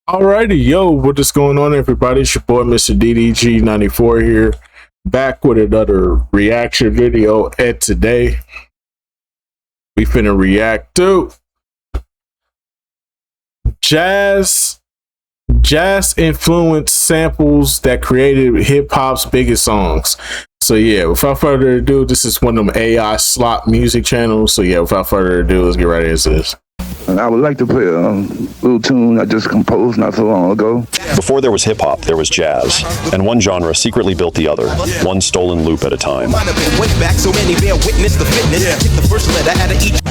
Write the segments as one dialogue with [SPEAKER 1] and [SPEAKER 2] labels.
[SPEAKER 1] Alrighty, yo, what is going on, everybody? It's your boy, Mr. DDG94 here, back with another reaction video. And today, we finna react to jazz influenced samples that created hip hop's biggest songs. So yeah, without further ado, this is one of them AI slot music channels. So yeah, without further ado, let's get right into this.
[SPEAKER 2] And I would like to play a little tune I just composed not so long ago.
[SPEAKER 3] Before there was hip-hop, there was jazz, and one genre secretly built the other, one stolen loop at a time.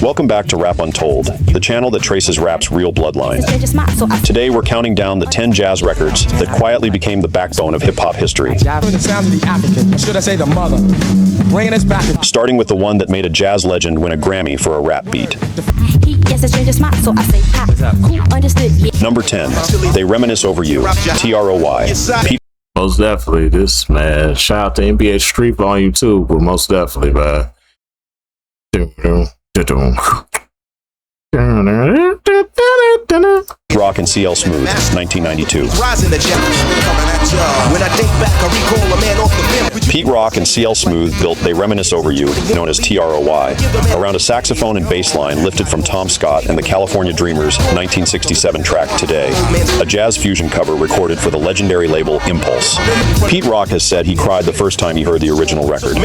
[SPEAKER 3] Welcome back to Rap Untold, the channel that traces rap's real bloodline. Today we're counting down the 10 jazz records that quietly became the backbone of hip-hop history. Starting with the one that made a jazz legend win a Grammy for a rap beat. Number 10, They Reminisce Over You, TROY.
[SPEAKER 1] Most definitely, this, man. Shout out to NBA Street Volume 2, but most definitely, man.
[SPEAKER 3] Rock and CL Smooth, 1992. Pete Rock and CL Smooth built They Reminisce Over You, known as TROY, around a saxophone and bass line lifted from Tom Scott and the California Dreamers' 1967 track Today, a jazz fusion cover recorded for the legendary label Impulse. Pete Rock has said he cried the first time he heard the original record.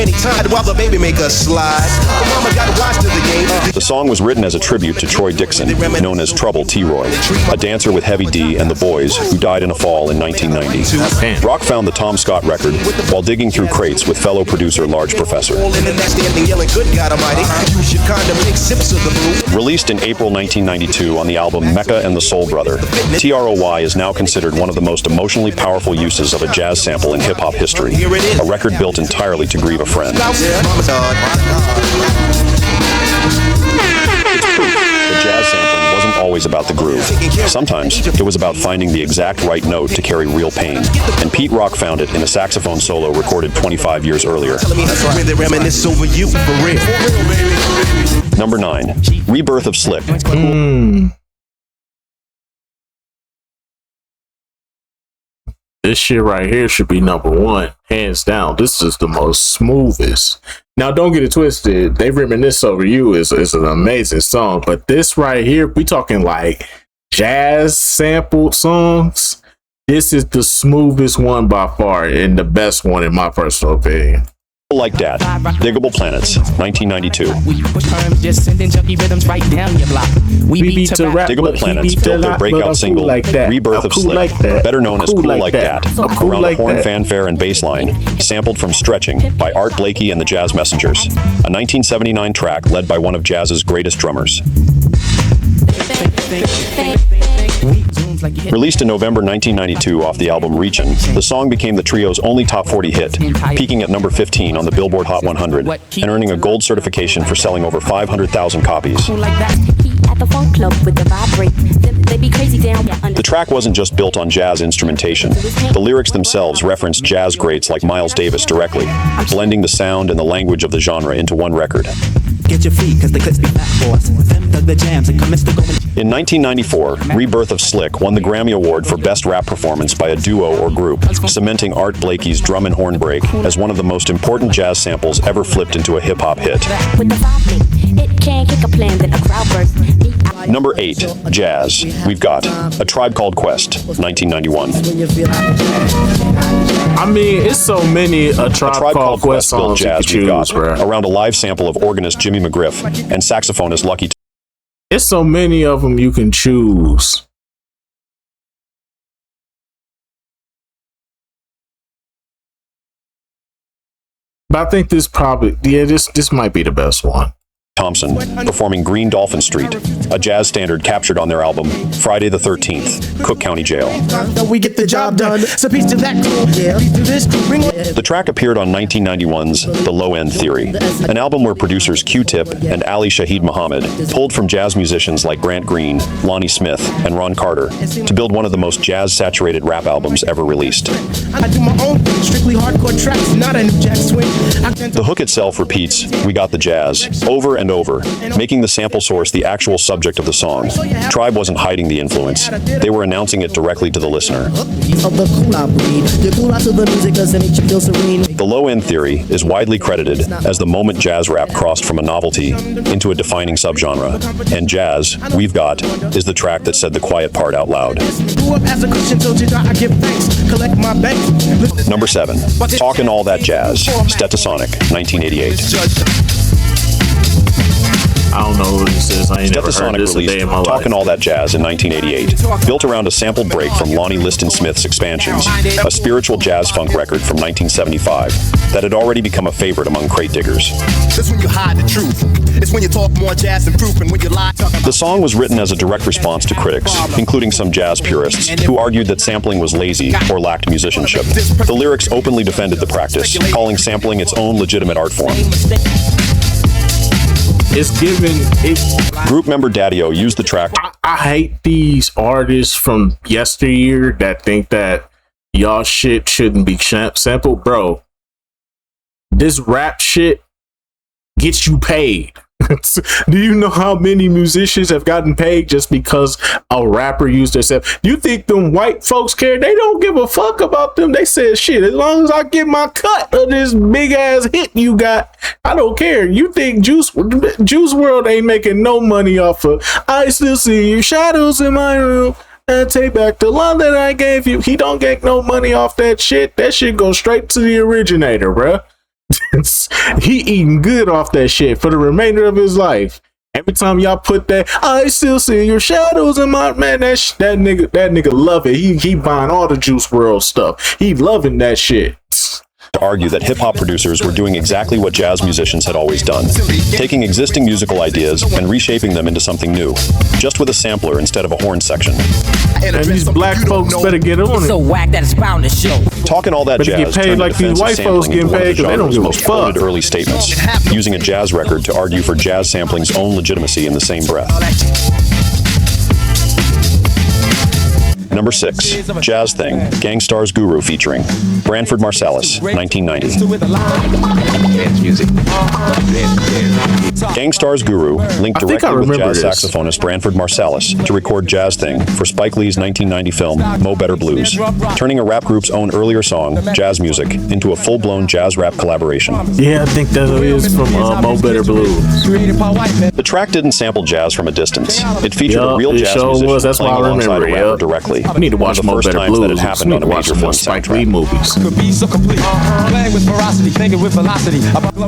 [SPEAKER 3] The song was written as a tribute to Troy Dixon, known as Trouble T-Roy, a dancer with Heavy D and the Boys who died in a fall in 1990. Rock found the Tom Scott record while digging through crates with fellow producer Large Professor. Released in April 1992 on the album Mecca and the Soul Brother, TROY is now considered one of the most emotionally powerful uses of a jazz sample in hip-hop history, a record built entirely to grieve a friend. Jazz sampling wasn't always about the groove. Sometimes it was about finding the exact right note to carry real pain, and Pete Rock found it in a saxophone solo recorded 25 years earlier. Number 9, Rebirth of Slick.
[SPEAKER 1] This shit right here should be number 1, hands down. This is the most smoothest. Now, don't get it twisted. They Reminisce Over You is an amazing song, but this right here, we talking like jazz sampled songs. This is the smoothest one by far and the best one in my personal opinion.
[SPEAKER 3] Like That, Diggable Planets, 1992. Diggable Planets built their breakout single, Rebirth of Slick, better known as Cool Like That, around a horn fanfare and bass line, sampled from Stretching by Art Blakey and the Jazz Messengers, a 1979 track led by one of jazz's greatest drummers. Released in November 1992 off the album Reachin', the song became the trio's only top 40 hit, peaking at number 15 on the Billboard Hot 100 and earning a gold certification for selling over 500,000 copies. The track wasn't just built on jazz instrumentation. The lyrics themselves referenced jazz greats like Miles Davis directly, blending the sound and the language of the genre into one record. In 1994, Rebirth of Slick won the Grammy Award for Best Rap Performance by a duo or group, cementing Art Blakey's Drum and Horn Break as one of the most important jazz samples ever flipped into a hip-hop hit. Number 8, Jazz. We've got A Tribe Called Quest, 1991.
[SPEAKER 1] I mean, it's so many A Tribe Called Quest
[SPEAKER 3] built
[SPEAKER 1] songs
[SPEAKER 3] jazz
[SPEAKER 1] you
[SPEAKER 3] we've
[SPEAKER 1] choose,
[SPEAKER 3] got,
[SPEAKER 1] bro.
[SPEAKER 3] around a live sample of organist Jimmy McGriff and saxophonist Lucky.
[SPEAKER 1] It's so many of them you can choose. But I think this probably, yeah, this might be the best one.
[SPEAKER 3] Thompson, performing Green Dolphin Street, a jazz standard captured on their album Friday the 13th, Cook County Jail.
[SPEAKER 4] We get the job done. So peace to that crew. Yeah. Peace to this crew.
[SPEAKER 3] The track appeared on 1991's The Low End Theory, an album where producers Q-Tip and Ali Shaheed Muhammad pulled from jazz musicians like Grant Green, Lonnie Smith, and Ron Carter to build one of the most jazz-saturated rap albums ever released.
[SPEAKER 4] I do my own thing, strictly hardcore tracks, not a new jack swing.
[SPEAKER 3] The hook itself repeats, "We got the jazz," over and over, making the sample source the actual subject of the song. Tribe wasn't hiding the influence. They were announcing it directly to the listener. The low-end theory is widely credited as the moment jazz rap crossed from a novelty into a defining subgenre. And Jazz, We've Got, is the track that said the quiet part out loud. Number 7. Talkin' All That Jazz, Stetsasonic, 1988.
[SPEAKER 1] I don't know what this is. I ain't never heard this a day in my life.
[SPEAKER 3] Talkin' All That Jazz in 1988, built around a sampled break from Lonnie Liston Smith's Expansions, a spiritual jazz funk record from 1975 that had already become a favorite among crate diggers.
[SPEAKER 5] That's when you hide the truth. It's when you talk more jazz than proof, and when you lie.
[SPEAKER 3] The song was written as a direct response to critics, including some jazz purists, who argued that sampling was lazy or lacked musicianship. The lyrics openly defended the practice, calling sampling its own legitimate art form.
[SPEAKER 1] It's given it.
[SPEAKER 3] Group member Daddy-O used the track.
[SPEAKER 1] I hate these artists from yesteryear that think that y'all shit shouldn't be sampled, bro. This rap shit gets you paid. Do you know how many musicians have gotten paid just because a rapper used their sample? Do you think them white folks care? They don't give a fuck about them. They said, shit, as long as I get my cut of this big ass hit you got, I don't care. You think Juice WRLD ain't making no money off of I Still See Your Shadows in My Room and Take Back the Love That I Gave You? He don't get no money off that shit. That shit goes straight to the originator, bruh. He eating good off that shit for the remainder of his life. Every time y'all put that I Still See Your Shadows in My, man, that nigga love it. He buying all the Juice WRLD stuff. He loving that shit.
[SPEAKER 3] To argue that hip-hop producers were doing exactly what jazz musicians had always done, taking existing musical ideas and reshaping them into something new, just with a sampler instead of a horn section.
[SPEAKER 1] And these black folks better get on it.
[SPEAKER 6] So whack that it's bound to show.
[SPEAKER 3] Talking all that
[SPEAKER 1] Better
[SPEAKER 3] jazz
[SPEAKER 1] get paid like these white folks getting paid because they don't give a
[SPEAKER 3] most
[SPEAKER 1] fuck.
[SPEAKER 3] quoted early statements, using a jazz record to argue for jazz sampling's own legitimacy in the same breath. Number 6, Jazz Thing, Gangstar's Guru featuring Branford Marsalis, 1990. Gangstar's Guru linked directly with jazz saxophonist Branford Marsalis to record Jazz Thing for Spike Lee's 1990 film Mo Better Blues, turning a rap group's own earlier song, Jazz Music, into a full-blown jazz rap collaboration.
[SPEAKER 1] Yeah, I think that is from Mo Better Blues.
[SPEAKER 3] The track didn't sample jazz from a distance. It featured a real jazz musician
[SPEAKER 1] That's
[SPEAKER 3] playing
[SPEAKER 1] why I
[SPEAKER 3] alongside
[SPEAKER 1] remember,
[SPEAKER 3] a rapper directly.
[SPEAKER 1] I need to watch Mo Better Blues.
[SPEAKER 3] That it happened on a major film
[SPEAKER 1] Spike Lee movies.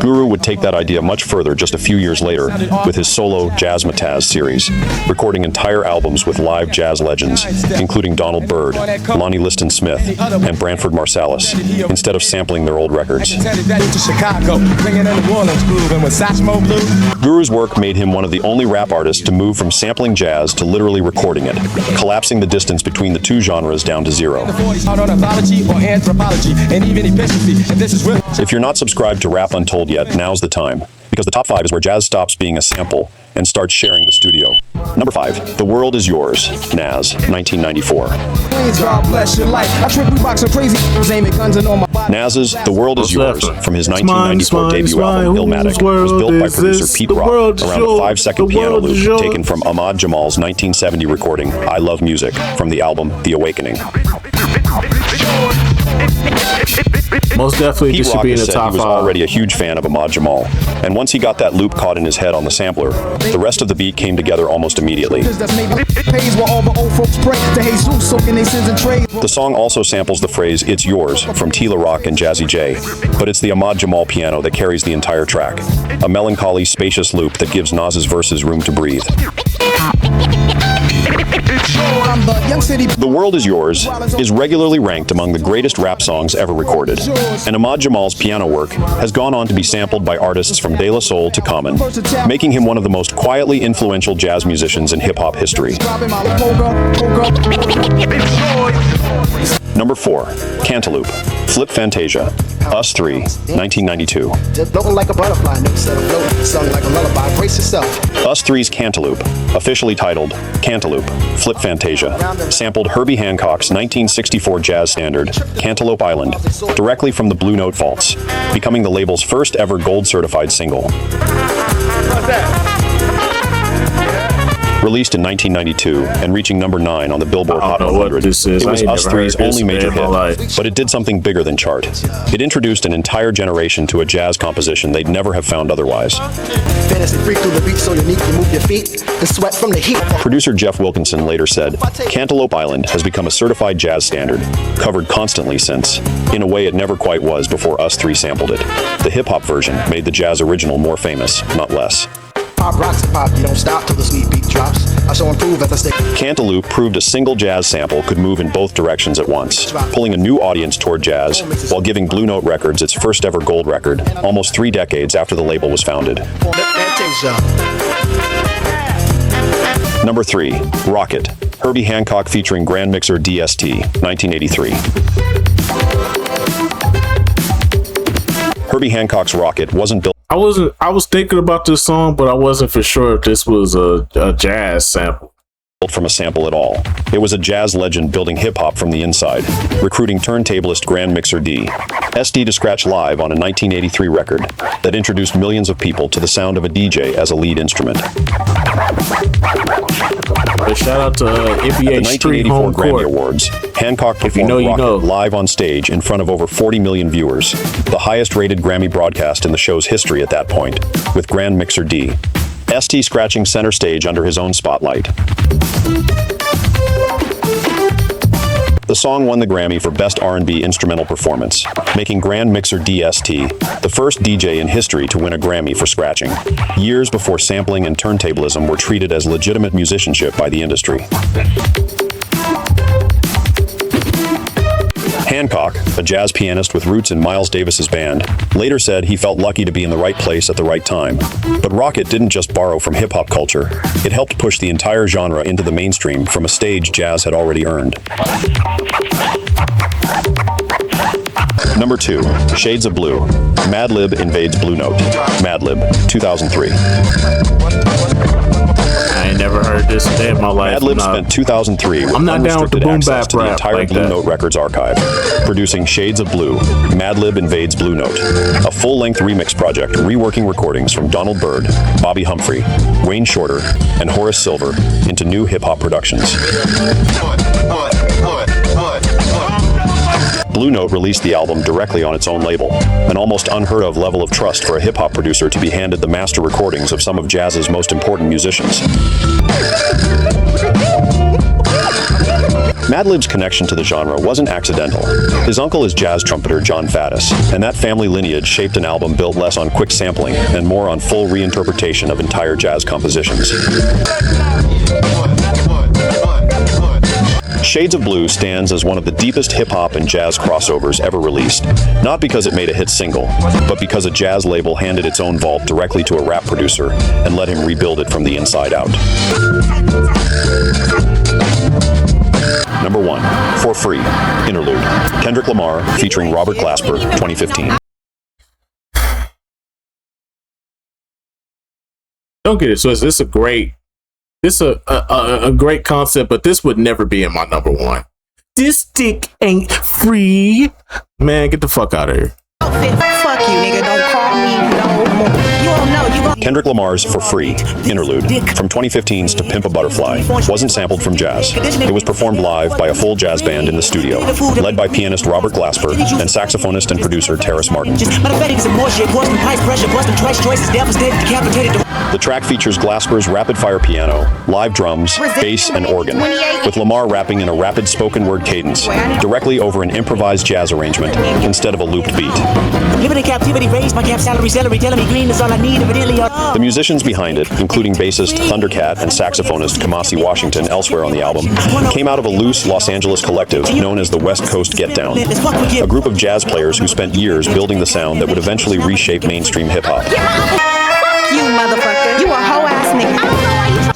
[SPEAKER 3] Guru would take that idea much further just a few years later with his solo Jazzmatazz series, recording entire albums with live jazz legends, including Donald Byrd, Lonnie Liston Smith, and Branford Marsalis, instead of sampling their old records. Guru's work made him one of the only rap artists to move from sampling jazz to literally recording it, collapsing the distance between the two genres down to zero. If you're not subscribed to Rap Untold yet, now's the time, because the top 5 is where jazz stops being a sample and starts sharing the studio. Number 5, The World Is Yours, Nas, 1994. Nas's The World Is Yours, from his 1994 debut album Illmatic, was built by producer Pete Rock around a 5-second piano loop taken from Ahmad Jamal's 1970 recording I Love Music from the album The Awakening.
[SPEAKER 1] Most definitely,
[SPEAKER 3] Pete
[SPEAKER 1] this should
[SPEAKER 3] Rock
[SPEAKER 1] be in
[SPEAKER 3] has
[SPEAKER 1] the
[SPEAKER 3] said
[SPEAKER 1] top
[SPEAKER 3] he was
[SPEAKER 1] 5.
[SPEAKER 3] already a huge fan of Ahmad Jamal, and once he got that loop caught in his head on the sampler, the rest of the beat came together almost immediately. The song also samples the phrase "It's Yours" from Tila Rock and Jazzy J, but it's the Ahmad Jamal piano that carries the entire track, a melancholy, spacious loop that gives Nas's verses room to breathe. The World Is Yours is regularly ranked among the greatest rap songs ever recorded, and Ahmad Jamal's piano work has gone on to be sampled by artists from De La Soul to Common, making him one of the most quietly influential jazz musicians in hip-hop history. Number 4, Cantaloupe, Flip Fantasia, Us 3, 1992. Us 3's Cantaloupe, officially titled Cantaloupe, Flip Fantasia, sampled Herbie Hancock's 1964 jazz standard, Cantaloupe Island, directly from the Blue Note vaults, becoming the label's first ever gold certified single. Released in 1992 and reaching number 9 on the Billboard
[SPEAKER 1] I
[SPEAKER 3] Hot
[SPEAKER 1] don't know what
[SPEAKER 3] 100,
[SPEAKER 1] this is.
[SPEAKER 3] it was
[SPEAKER 1] I ain't
[SPEAKER 3] Us
[SPEAKER 1] never heard
[SPEAKER 3] Three's
[SPEAKER 1] this
[SPEAKER 3] only major
[SPEAKER 1] in my life.
[SPEAKER 3] hit, but it did something bigger than chart. It introduced an entire generation to a jazz composition they'd never have found otherwise.
[SPEAKER 6] Fantasy freak through the beat so unique you move your feet and sweat from the heat.
[SPEAKER 3] Producer Jeff Wilkinson later said, Cantaloupe Island has become a certified jazz standard, covered constantly since, in a way it never quite was before Us Three sampled it. The hip-hop version made the jazz original more famous, not less.
[SPEAKER 6] Pop rocks and pop, you don't stop till the sweet beat drops. I shall improve as I stick.
[SPEAKER 3] Cantaloupe proved a single jazz sample could move in both directions at once, pulling a new audience toward jazz while giving Blue Note Records its first ever gold record, almost 3 decades after the label was founded. Number 3, Rocket, Herbie Hancock featuring Grand Mixer DST, 1983. Herbie Hancock's Rocket wasn't built.
[SPEAKER 1] I was thinking about this song, but I wasn't for sure if this was a jazz sample.
[SPEAKER 3] From a sample at all. It was a jazz legend building hip-hop from the inside, recruiting turntablist Grand Mixer D. SD to scratch live on a 1983 record that introduced millions of people to the sound of a DJ as a lead instrument.
[SPEAKER 1] Shout out to
[SPEAKER 3] At the
[SPEAKER 1] NBA Street
[SPEAKER 3] 1984
[SPEAKER 1] Home
[SPEAKER 3] Grammy
[SPEAKER 1] Court.
[SPEAKER 3] Awards, Hancock performed
[SPEAKER 1] you know, you
[SPEAKER 3] Rocket
[SPEAKER 1] know.
[SPEAKER 3] live on stage in front of over 40 million viewers, the highest-rated Grammy broadcast in the show's history at that point, with Grand Mixer D. ST scratching center stage under his own spotlight. The song won the Grammy for Best R&B Instrumental Performance, making Grand Mixer DST the first DJ in history to win a Grammy for scratching, years before sampling and turntablism were treated as legitimate musicianship by the industry. Hancock, a jazz pianist with roots in Miles Davis's band, later said he felt lucky to be in the right place at the right time. But Rocket didn't just borrow from hip-hop culture. It helped push the entire genre into the mainstream from a stage jazz had already earned. Number 2, Shades of Blue. Madlib invades Blue Note. Madlib, 2003.
[SPEAKER 1] I ain't never heard this day in my life.
[SPEAKER 3] Madlib spent 2003 with
[SPEAKER 1] I'm not down with the
[SPEAKER 3] unrestricted
[SPEAKER 1] boom
[SPEAKER 3] access
[SPEAKER 1] bap
[SPEAKER 3] to the
[SPEAKER 1] rap
[SPEAKER 3] entire
[SPEAKER 1] like
[SPEAKER 3] Blue
[SPEAKER 1] that.
[SPEAKER 3] Note Records archive, producing Shades of Blue, Madlib Invades Blue Note, a full-length remix project reworking recordings from Donald Byrd, Bobby Humphrey, Wayne Shorter, and Horace Silver into new hip-hop productions. Blue Note released the album directly on its own label, an almost unheard-of level of trust for a hip-hop producer to be handed the master recordings of some of jazz's most important musicians. Madlib's connection to the genre wasn't accidental. His uncle is jazz trumpeter John Faddis, and that family lineage shaped an album built less on quick sampling and more on full reinterpretation of entire jazz compositions. Shades of Blue stands as one of the deepest hip-hop and jazz crossovers ever released, not because it made a hit single, but because a jazz label handed its own vault directly to a rap producer and let him rebuild it from the inside out. Number 1, For Free, Interlude. Kendrick Lamar featuring Robert Glasper, 2015.
[SPEAKER 1] Don't get it twisted. This is a great concept, but this would never be in my number 1. This dick ain't free. Man, get the fuck out of here.
[SPEAKER 7] Fuck you, nigga. Don't call me no more. You don't know. You gon'
[SPEAKER 3] Kendrick Lamar's For Free, Interlude, from 2015's To Pimp a Butterfly, wasn't sampled from jazz. It was performed live by a full jazz band in the studio, led by pianist Robert Glasper and saxophonist and producer Terrace Martin. The track features Glasper's rapid-fire piano, live drums, bass, and organ, with Lamar rapping in a rapid spoken-word cadence, directly over an improvised jazz arrangement instead of a looped beat.
[SPEAKER 6] Living in captivity, raise my cap salary, celery, telling me green is all I need.
[SPEAKER 3] The musicians behind it, including bassist Thundercat and saxophonist Kamasi Washington elsewhere on the album, came out of a loose Los Angeles collective known as the West Coast Get Down, a group of jazz players who spent years building the sound that would eventually reshape mainstream hip-hop.
[SPEAKER 7] you, motherfucker. You a hoe ass nigga.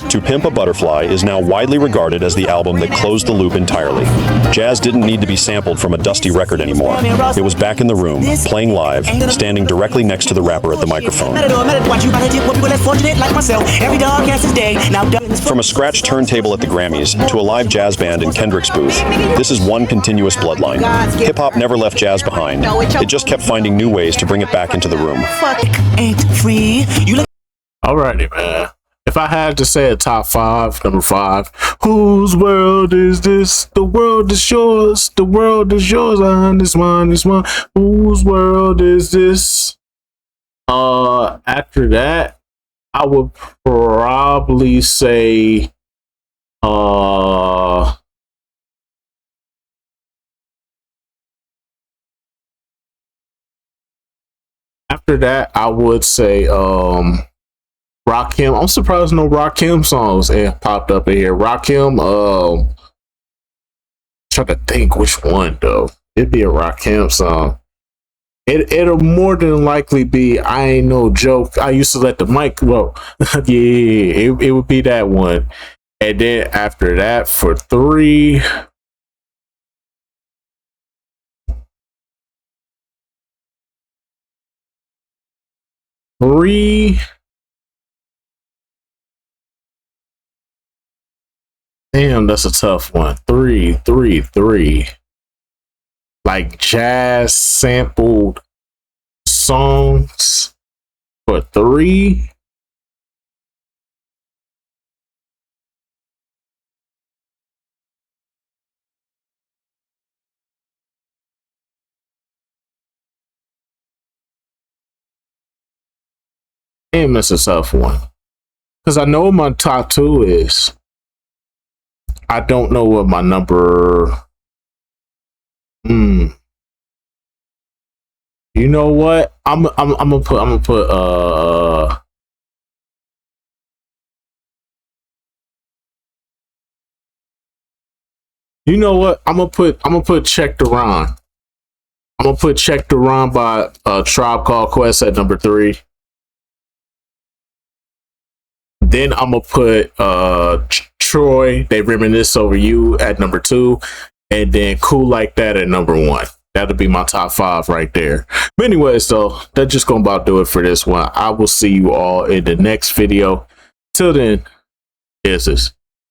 [SPEAKER 3] To Pimp a Butterfly is now widely regarded as the album that closed the loop entirely. Jazz didn't need to be sampled from a dusty record anymore. It was back in the room, playing live, standing directly next to the rapper at the microphone. From a scratch turntable at the Grammys to a live jazz band in Kendrick's booth, this is one continuous bloodline. Hip-hop never left jazz behind. It just kept finding new ways to bring it back into the room.
[SPEAKER 6] Fuck ain't free. You
[SPEAKER 1] Alrighty, man. If I had to say a top five, number five, whose world is this? The world is yours. The world is yours. It's mine. It's mine. Whose world is this? After that, I would probably say, after that, I would say, Rakim. I'm surprised no Rakim songs popped up in here. Rakim, trying to think which one though. It'd be a Rakim song. It'll more than likely be I Ain't No Joke. I used to let the mic roll. Yeah, it would be that one. And then after that, for three, damn, that's a tough one. Three. Like jazz sampled songs for three. Damn, that's a tough one. Because I know what my top two is. I don't know what my number. You know what? I'm gonna put you know what? I'm gonna put Check the Rhyme. I'm gonna put Check the Rhyme by Tribe Called Quest at number 3. Then I'm gonna put Troy, They Reminisce Over You at number 2, and then Cool Like That at number 1. That'll be my top 5 right there. But anyways, though, that's just gonna about do it for this one. I will see you all in the next video. Till then, here's this.